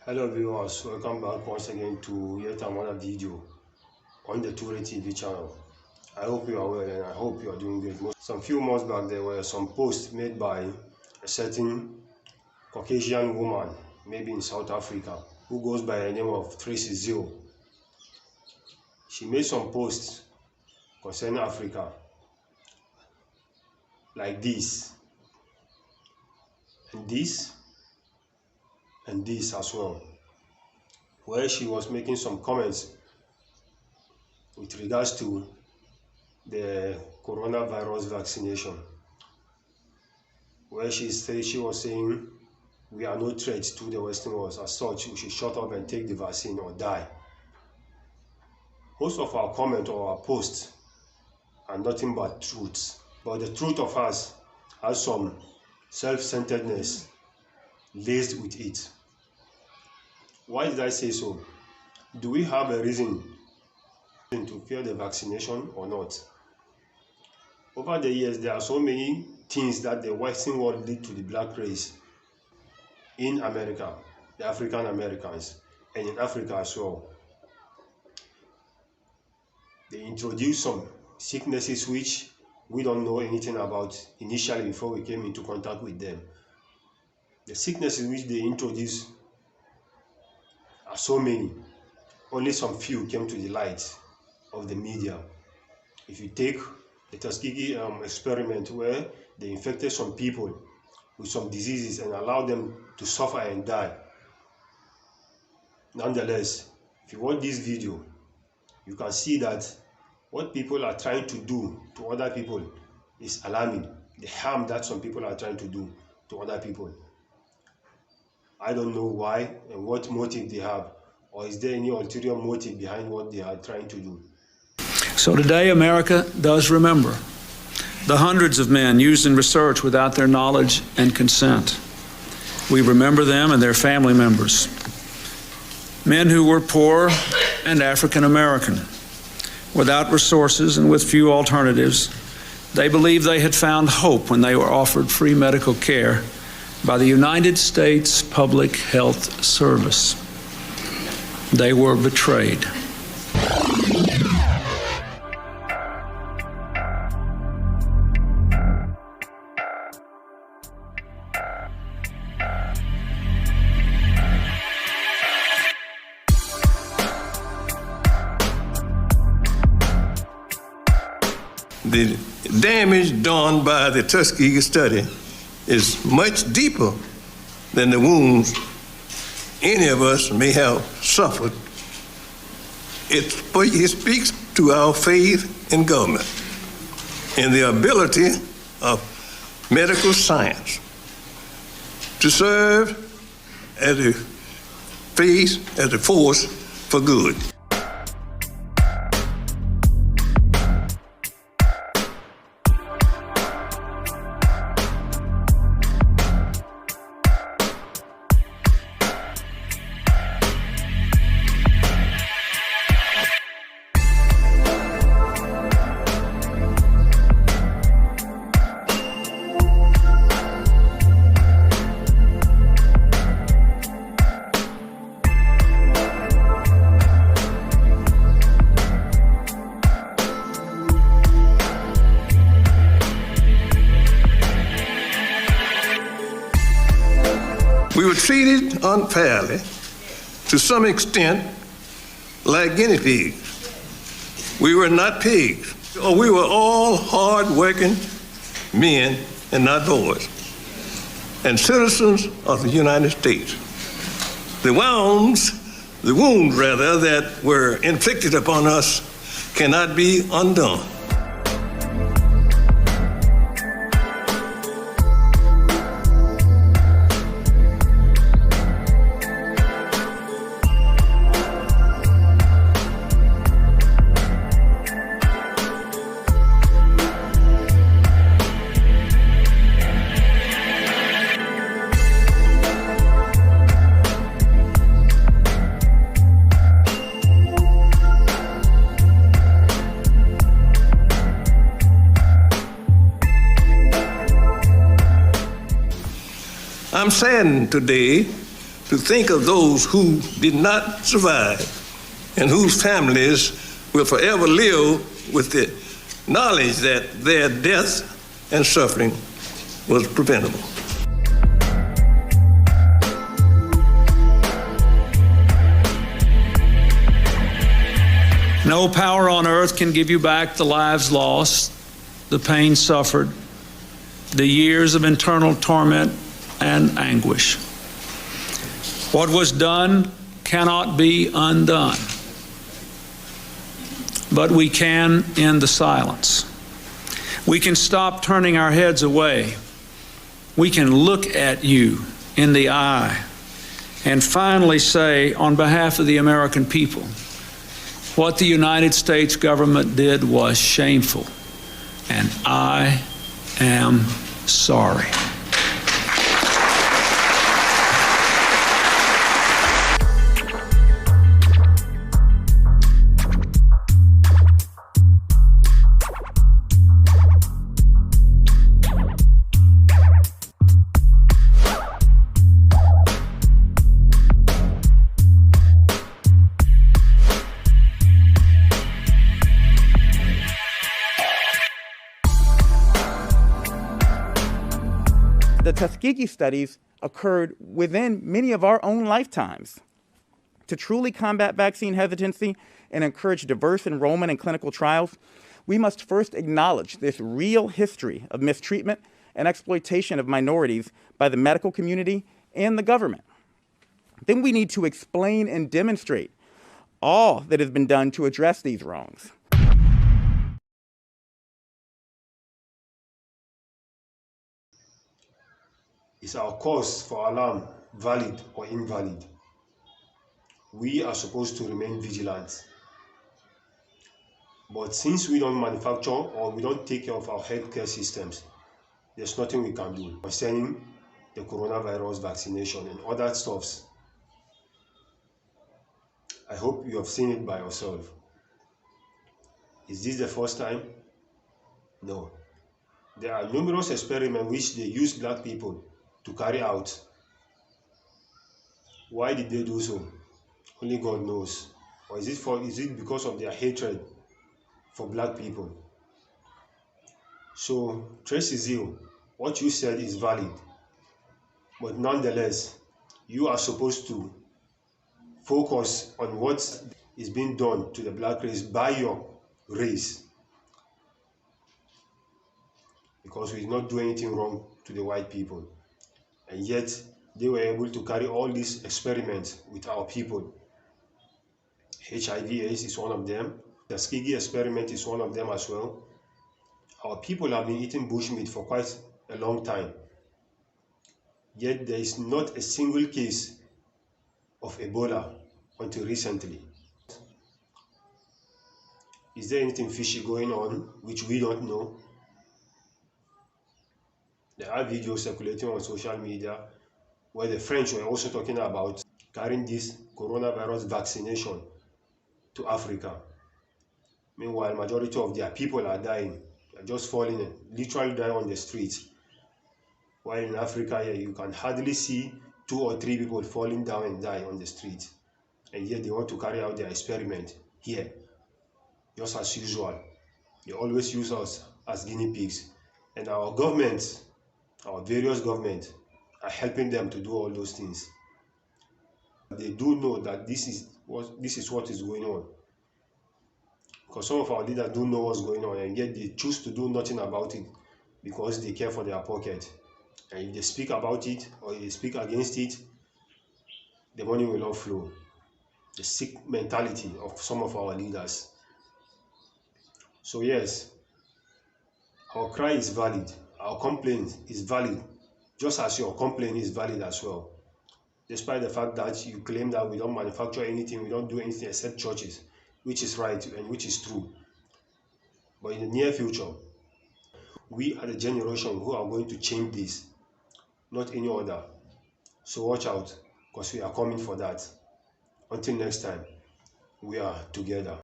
Hello viewers, welcome back once again to yet another video on the Ture TV channel. I hope you are well and I hope you are doing great. Some few months back there were some posts made by a certain Caucasian woman, maybe in South Africa, who goes by the name of Tracy Zio. She made some posts concerning Africa like this and this and this as well, where she was making some comments with regards to the coronavirus vaccination, where she was saying we are no threat to the Western world. As such, we should shut up and take the vaccine or die. Most of our comments or our posts are nothing but truths, but the truth of us has some self-centeredness laced with it. Why did I say so? Do we have a reason to fear the vaccination or not? Over the years, there are so many things that the Western world did to the black race in America, the African Americans, and in Africa as well. They introduced some sicknesses which we don't know anything about initially before we came into contact with them. The sicknesses which they introduced are so many. Only some few came to the light of the media. If you take the Tuskegee experiment, where they infected some people with some diseases and allowed them to suffer and die. Nonetheless, if you watch this video, you can see that what people are trying to do to other people is alarming. The harm that some people are trying to do to other people. I don't know why and what motive they have, or is there any ulterior motive behind what they are trying to do. So today, America does remember the hundreds of men used in research without their knowledge and consent. We remember them and their family members. Men who were poor and African American, without resources and with few alternatives. They believed they had found hope when they were offered free medical care by the United States Public Health Service. They were betrayed. The damage done by the Tuskegee study is much deeper than the wounds any of us may have suffered. It speaks to our faith in government and the ability of medical science to serve as a force for good. We were treated unfairly, to some extent, like guinea pigs. We were not pigs. We were all hard-working men and not boys, and citizens of the United States. The wounds that were inflicted upon us cannot be undone. I'm saddened today to to think of those who did not survive and whose families will forever live with the knowledge that their death and suffering was preventable. No power on earth can give you back the lives lost, the pain suffered, the years of internal torment and anguish. What was done cannot be undone, but we can end the silence. We can stop turning our heads away. We can look at you in the eye and finally say, on behalf of the American people, what the United States government did was shameful, and I am sorry. The Tuskegee studies occurred within many of our own lifetimes. To truly combat vaccine hesitancy and encourage diverse enrollment in clinical trials, we must first acknowledge this real history of mistreatment and exploitation of minorities by the medical community and the government. Then we need to explain and demonstrate all that has been done to address these wrongs. Is our cause for alarm valid or invalid? We are supposed to remain vigilant. But since we don't manufacture or we don't take care of our healthcare systems, there's nothing we can do concerning the coronavirus vaccination and other stuffs. I hope you have seen it by yourself. Is this the first time? No. There are numerous experiments which they use black people to carry out. Why did they do so? Only God knows. Or is it because of their hatred for black people? So, Tracy Zeal, what you said is valid. But nonetheless, you are supposed to focus on what is being done to the black race by your race. Because we did not do anything wrong to the white people. And yet, they were able to carry all these experiments with our people. HIV/AIDS is one of them. The Tuskegee experiment is one of them as well. Our people have been eating bushmeat for quite a long time. Yet there is not a single case of Ebola until recently. Is there anything fishy going on which we don't know? There are videos circulating on social media where the French were also talking about carrying this coronavirus vaccination to Africa. Meanwhile, majority of their people are dying. They're just falling, literally dying on the streets. While in Africa, here, you can hardly see 2 or 3 people falling down and die on the street. And yet they want to carry out their experiment here. Just as usual. They always use us as guinea pigs. And our governments, our various governments, are helping them to do all those things. They do know that this is what is going on. Because some of our leaders do know what's going on, and yet they choose to do nothing about it because they care for their pocket. And if they speak about it or they speak against it, the money will not flow. The sick mentality of some of our leaders. So yes, our cry is valid. Our complaint is valid, just as your complaint is valid as well. Despite the fact that you claim that we don't manufacture anything, we don't do anything except churches, which is right and which is true. But in the near future, we are the generation who are going to change this, not any other. So watch out, because we are coming for that. Until next time, we are together.